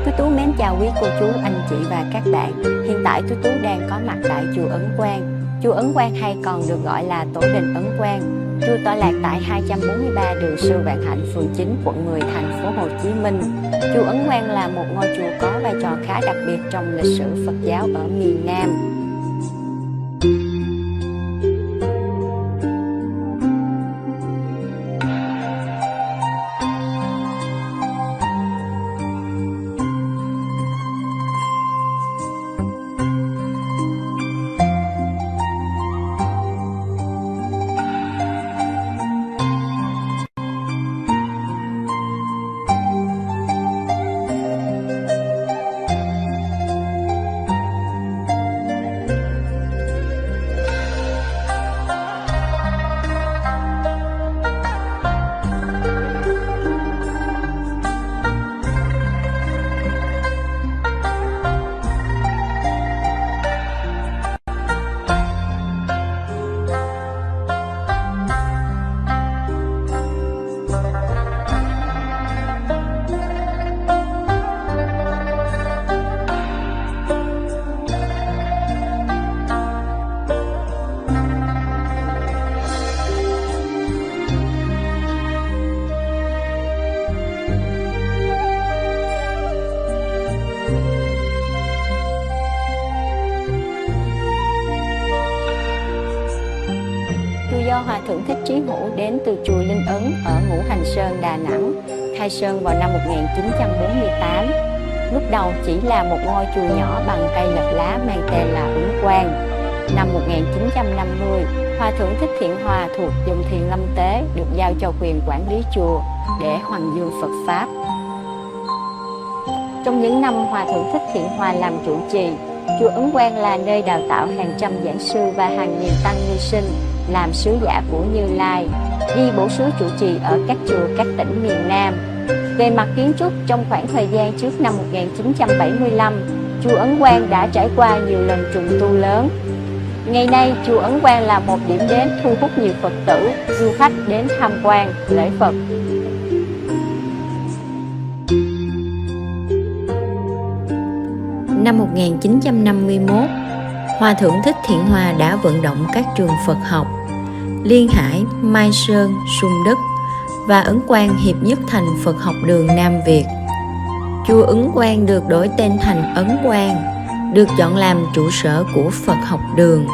Tú Tú mến chào quý cô chú, anh chị và các bạn. Hiện tại Tú Tú đang có mặt tại chùa Ấn Quang. Chùa Ấn Quang hay còn được gọi là Tổ đình Ấn Quang. Chùa tọa lạc tại 243 đường Sư Vạn Hạnh, phường 9, quận 10, thành phố Hồ Chí Minh. Chùa Ấn Quang là một ngôi chùa có vai trò khá đặc biệt trong lịch sử Phật giáo ở miền Nam. Do Hòa thượng Thích Trí Hữu đến từ chùa Linh Ấn ở Ngũ Hành Sơn, Đà Nẵng, khai sơn vào năm 1948. Lúc đầu chỉ là một ngôi chùa nhỏ bằng cây lợp lá mang tên là Ấn Quang. Năm 1950, Hòa thượng Thích Thiện Hòa thuộc dòng Thiền Lâm Tế được giao cho quyền quản lý chùa để hoằng dương Phật Pháp. Trong những năm Hòa thượng Thích Thiện Hòa làm trụ trì, chùa Ấn Quang là nơi đào tạo hàng trăm giảng sư và hàng nghìn tăng ni sinh làm sứ giả của Như Lai, đi bổ sứ trụ trì ở các chùa các tỉnh miền Nam. Về mặt kiến trúc, trong khoảng thời gian trước năm 1975, chùa Ấn Quang đã trải qua nhiều lần trùng tu lớn. Ngày nay, chùa Ấn Quang là một điểm đến thu hút nhiều Phật tử, du khách đến tham quan, lễ Phật. Năm 1951, Hòa thượng Thích Thiện Hòa đã vận động các trường Phật học Liên Hải, Mai Sơn, Sùng Đức và Ấn Quang hiệp nhất thành Phật học đường Nam Việt. Chùa Ấn Quang được đổi tên thành Ấn Quang, được chọn làm trụ sở của Phật học đường.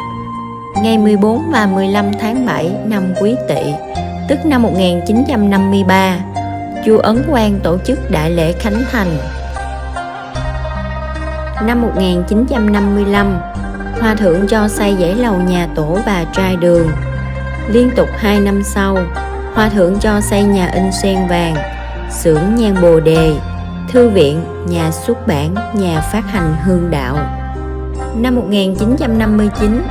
Ngày 14 và 15 tháng 7 năm Quý Tỵ, tức năm 1953, chùa Ấn Quang tổ chức đại lễ khánh thành. Năm 1955, Hòa thượng cho xây dãy lầu nhà tổ và trai đường. Liên tục 2 năm sau, Hòa thượng cho xây nhà in sen vàng, xưởng nhang Bồ Đề, thư viện, nhà xuất bản, nhà phát hành Hương Đạo. Năm 1959,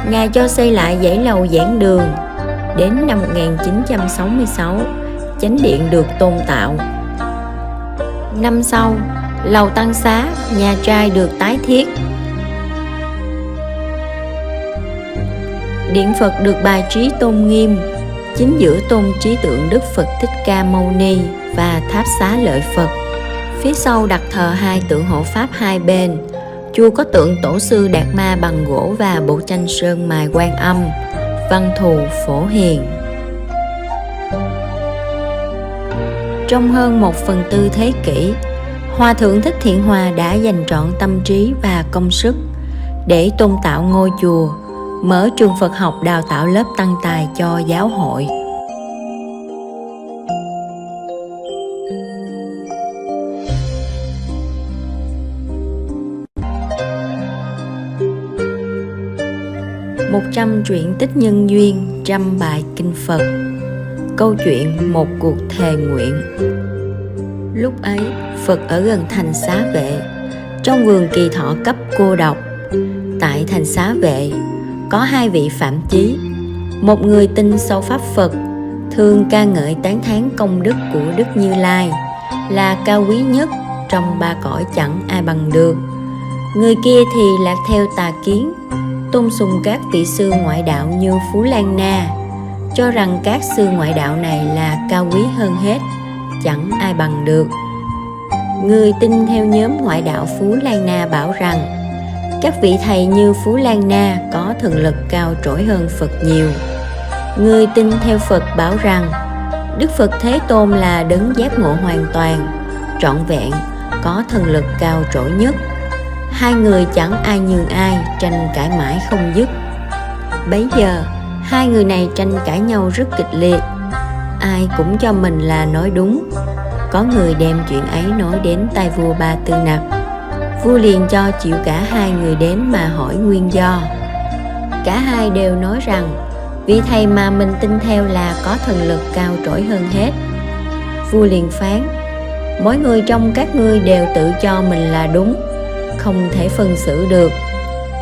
Ngài cho xây lại dãy lầu giảng đường. Đến năm 1966, chánh điện được tôn tạo. Năm sau, lầu tăng xá, nhà trai được tái thiết. Điện Phật được bài trí tôn nghiêm, chính giữa tôn trí tượng Đức Phật Thích Ca Mâu Ni và tháp xá lợi Phật. Phía sau đặt thờ 2 tượng hộ Pháp hai bên. Chùa có tượng Tổ sư Đạt Ma bằng gỗ và bộ tranh sơn mài Quan Âm, Văn Thù, Phổ Hiền. Trong hơn 1/4 thế kỷ, Hòa thượng Thích Thiện Hòa đã dành trọn tâm trí và công sức để tôn tạo ngôi chùa, mở trường Phật học đào tạo lớp tăng tài cho giáo hội. Một 100 truyện tích nhân duyên, 100 bài kinh Phật. Câu chuyện một cuộc thề nguyện. Lúc ấy, Phật ở gần thành Xá Vệ, trong vườn Kỳ Thọ cấp cô độc. Tại thành Xá Vệ, có 2 vị Phạm Chí, một người tin sâu pháp Phật, thường ca ngợi tán thán công đức của Đức Như Lai, là cao quý nhất, trong 3 cõi chẳng ai bằng được. Người kia thì lạc theo tà kiến, tôn sùng các vị sư ngoại đạo như Phú Lan Na, cho rằng các sư ngoại đạo này là cao quý hơn hết, chẳng ai bằng được. Người tin theo nhóm ngoại đạo Phú Lan Na bảo rằng các vị thầy như Phú Lan Na có thần lực cao trỗi hơn Phật nhiều. Người tin theo Phật bảo rằng Đức Phật Thế Tôn là đấng giác ngộ hoàn toàn, trọn vẹn, có thần lực cao trỗi nhất. Hai người chẳng ai nhường ai, tranh cãi mãi không dứt. Bấy giờ, hai người này tranh cãi nhau rất kịch liệt. Ai cũng cho mình là nói đúng. Có người đem chuyện ấy nói đến tai vua Ba Tư Nặc. Vua liền cho triệu cả hai người đến mà hỏi nguyên do. Cả hai đều nói rằng vị thầy mà mình tin theo là có thần lực cao trỗi hơn hết. Vua liền phán: mỗi người trong các ngươi đều tự cho mình là đúng, không thể phân xử được.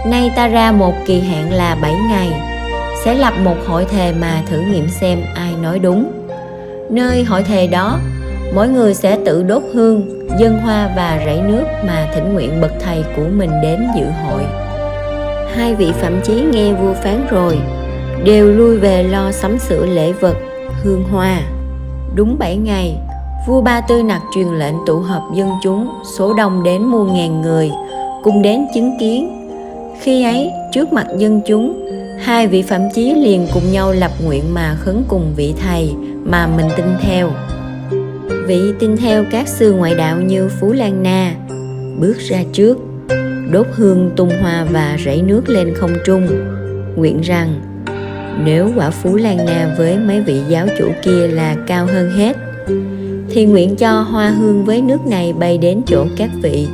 Nay ta ra một kỳ hạn là 7 ngày, sẽ lập một hội thề mà thử nghiệm xem ai nói đúng. Nơi hội thề đó, mỗi người sẽ tự đốt hương, dâng hoa và rảy nước mà thỉnh nguyện bậc thầy của mình đến dự hội. Hai vị phạm chí nghe vua phán rồi, đều lui về lo sắm sửa lễ vật, hương hoa. Đúng 7 ngày, vua Ba Tư Nặc truyền lệnh tụ họp dân chúng, số đông đến muôn ngàn người, cùng đến chứng kiến. Khi ấy, trước mặt dân chúng, hai vị phạm chí liền cùng nhau lập nguyện mà khấn cùng vị thầy mà mình tin theo. Vị tin theo các sư ngoại đạo như Phú Lan Na bước ra trước, đốt hương tung hoa và rảy nước lên không trung, nguyện rằng nếu quả Phú Lan Na với mấy vị giáo chủ kia là cao hơn hết, thì nguyện cho hoa hương với nước này bay đến chỗ các vị,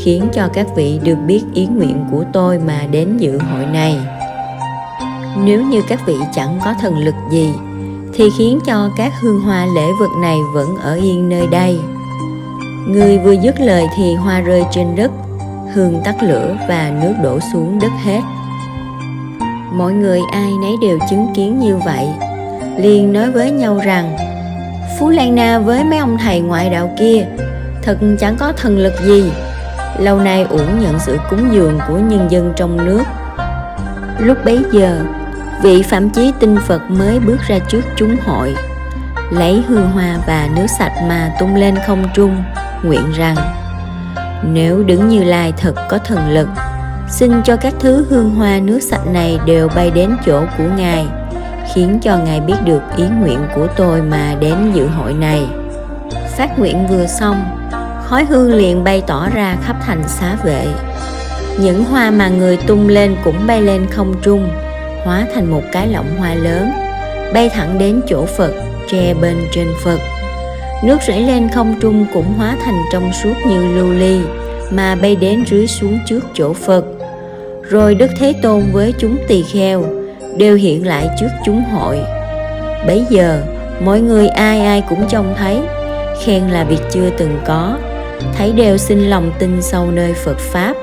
khiến cho các vị được biết ý nguyện của tôi mà đến dự hội này. Nếu như các vị chẳng có thần lực gì, thì khiến cho các hương hoa lễ vật này vẫn ở yên nơi đây. Người vừa dứt lời thì hoa rơi trên đất, hương tắt lửa và nước đổ xuống đất hết. Mọi người ai nấy đều chứng kiến như vậy, liền nói với nhau rằng Phú Lan Na với mấy ông thầy ngoại đạo kia thật chẳng có thần lực gì, lâu nay uổng nhận sự cúng dường của nhân dân trong nước. Lúc bấy giờ, vị phạm chí tin Phật mới bước ra trước chúng hội, lấy hương hoa và nước sạch mà tung lên không trung, nguyện rằng nếu Đấng Như Lai thật có thần lực, xin cho các thứ hương hoa nước sạch này đều bay đến chỗ của Ngài, khiến cho Ngài biết được ý nguyện của tôi mà đến dự hội này. Phát nguyện vừa xong, khói hương liền bay tỏ ra khắp thành xá vệ. Những hoa mà người tung lên cũng bay lên không trung, hóa thành một cái lọng hoa lớn, bay thẳng đến chỗ Phật, tre bên trên Phật. Nước rảy lên không trung cũng hóa thành trong suốt như lưu ly, mà bay đến rưới xuống trước chỗ Phật. Rồi Đức Thế Tôn với chúng tỳ kheo đều hiện lại trước chúng hội. Bấy giờ, mọi người ai ai cũng trông thấy, khen là việc chưa từng có, thấy đều sinh lòng tin sâu nơi Phật Pháp,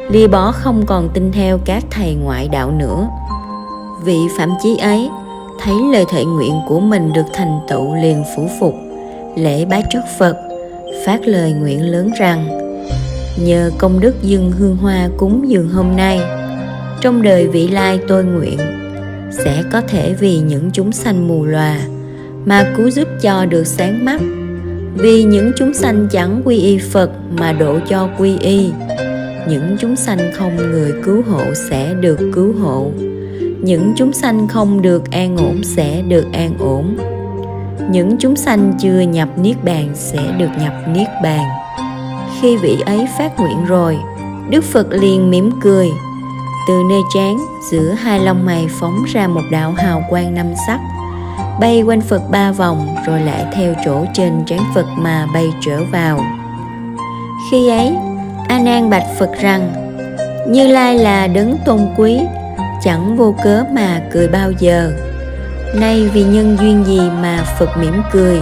lìa bỏ không còn tin theo các thầy ngoại đạo nữa. Vị phạm chí ấy thấy lời thệ nguyện của mình được thành tựu liền phủ phục, lễ bái trước Phật, phát lời nguyện lớn rằng nhờ công đức dâng hương hoa cúng dường hôm nay, trong đời vị lai tôi nguyện sẽ có thể vì những chúng sanh mù lòa mà cứu giúp cho được sáng mắt, vì những chúng sanh chẳng quy y Phật mà độ cho quy y. Những chúng sanh không người cứu hộ sẽ được cứu hộ, những chúng sanh không được an ổn sẽ được an ổn, những chúng sanh chưa nhập niết bàn sẽ được nhập niết bàn. Khi vị ấy phát nguyện rồi, Đức Phật liền mỉm cười, từ nơi trán giữa hai lông mày phóng ra một đạo hào quang 5 sắc, bay quanh Phật 3 vòng rồi lại theo chỗ trên trán Phật mà bay trở vào. Khi ấy, A Nan bạch Phật rằng Như Lai là đấng tôn quý, chẳng vô cớ mà cười bao giờ. Nay vì nhân duyên gì mà Phật mỉm cười,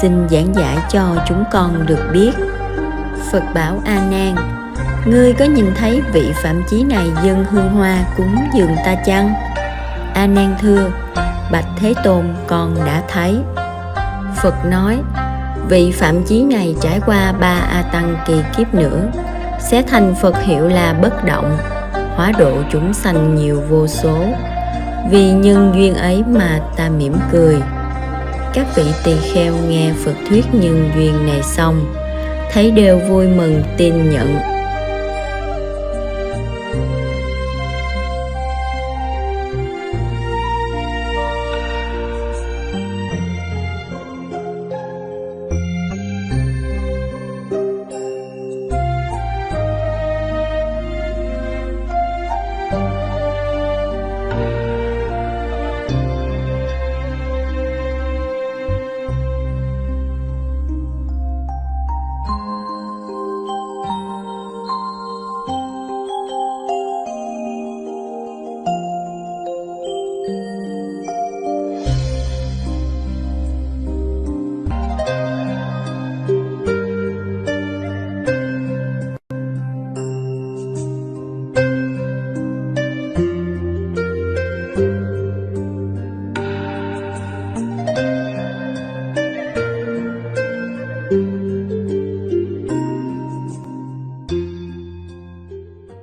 xin giảng giải cho chúng con được biết. Phật bảo A Nan, ngươi có nhìn thấy vị phạm chí này dâng hương hoa cúng dường ta chăng? A Nan thưa, bạch Thế Tôn, con đã thấy. Phật nói, vị phạm chí này trải qua 3 A Tăng kỳ kiếp nữa, sẽ thành Phật hiệu là bất động, hóa độ chúng sanh nhiều vô số. Vì nhân duyên ấy mà ta mỉm cười. Các vị tỳ kheo nghe Phật thuyết nhân duyên này xong, thấy đều vui mừng tin nhận.